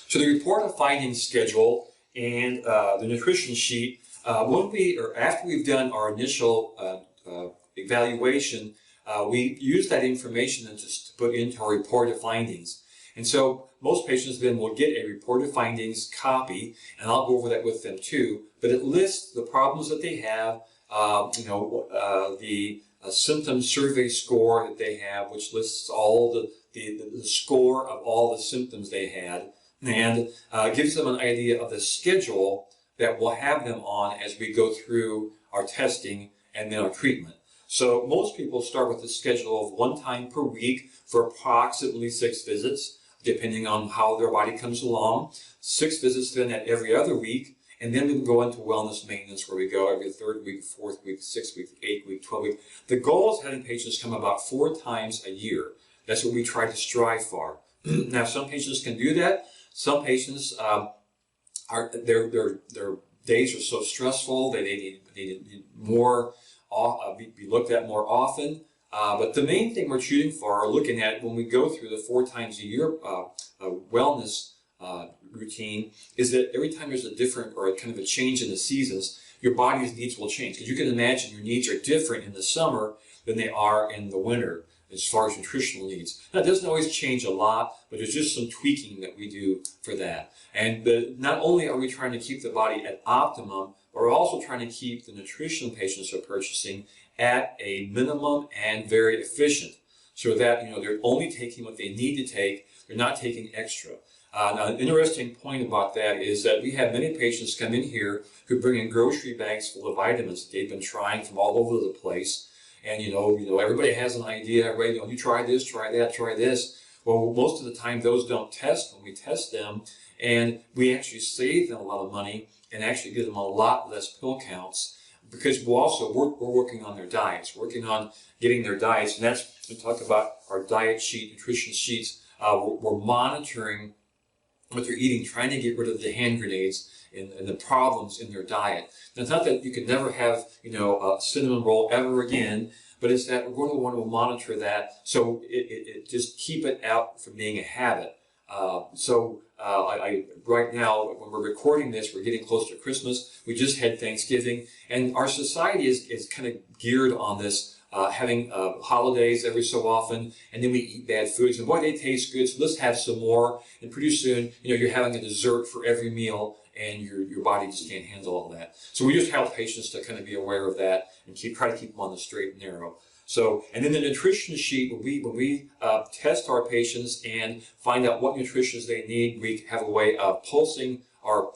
So the report of findings schedule and the nutrition sheet, after we've done our initial evaluation, we use that information and just to put into our report of findings. And so most patients then will get a report of findings copy, and I'll go over that with them too. But it lists the problems that they have, the symptom survey score that they have, which lists all the score of all the symptoms they had, and gives them an idea of the schedule that we'll have them on as we go through our testing and then our treatment. So most people start with a schedule of 1 time per week for approximately 6 visits, depending on how their body comes along. 6 visits then at every other week, and then we can go into wellness maintenance where we go every 3rd week, 4th week, 6th week, 8th week, 12th week. The goal is having patients come about 4 times a year. That's what we try to strive for. Now, some patients can do that. Some patients their days are so stressful that they need more, be looked at more often. But the main thing we're shooting for, or looking at when we go through the 4 times a year wellness routine, is that every time there's a different or a kind of a change in the seasons, your body's needs will change. Because you can imagine your needs are different in the summer than they are in the winter as far as nutritional needs. Now, it doesn't always change a lot, but there's just some tweaking that we do for that. And not only are we trying to keep the body at optimum, but we're also trying to keep the nutrition patients are purchasing at a minimum and very efficient, so that they're only taking what they need to take. They're not taking extra. Now, an interesting point about that is that we have many patients come in here who bring in grocery bags full of vitamins that they've been trying from all over the place. And everybody has an idea, right? You try this, try that, try this. Well, most of the time those don't test when we test them, and we actually save them a lot of money and actually give them a lot less pill counts, because we're working on their diets, working on getting their diets, and that's we talk about our diet sheet, nutrition sheets. We're monitoring what they're eating, trying to get rid of the hand grenades and the problems in their diet. Now, it's not that you could never have a cinnamon roll ever again, but it's that we're going to want to monitor that, so it just keep it out from being a habit. Right now, when we're recording this, we're getting close to Christmas. We just had Thanksgiving, and our society is kind of geared on this, having holidays every so often, and then we eat bad foods, and boy, they taste good, so let's have some more, and pretty soon, you're having a dessert for every meal, and your body just can't handle all that. So we just help patients to kind of be aware of that and try to keep them on the straight and narrow. So, and then the nutrition sheet, when we test our patients and find out what nutritions they need, we have a way of pulsing or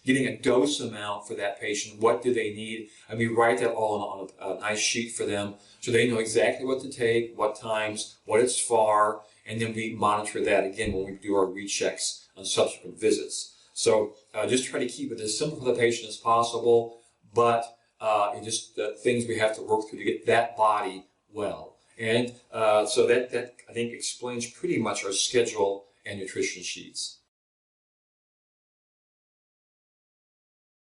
getting a dose amount for that patient. What do they need? And we write that all on a nice sheet for them, so they know exactly what to take, what times, what it's for, and then we monitor that again when we do our rechecks on subsequent visits. So just try to keep it as simple for the patient as possible, but just things we have to work through to get that body well. And so that I think explains pretty much our schedule and nutrition sheets.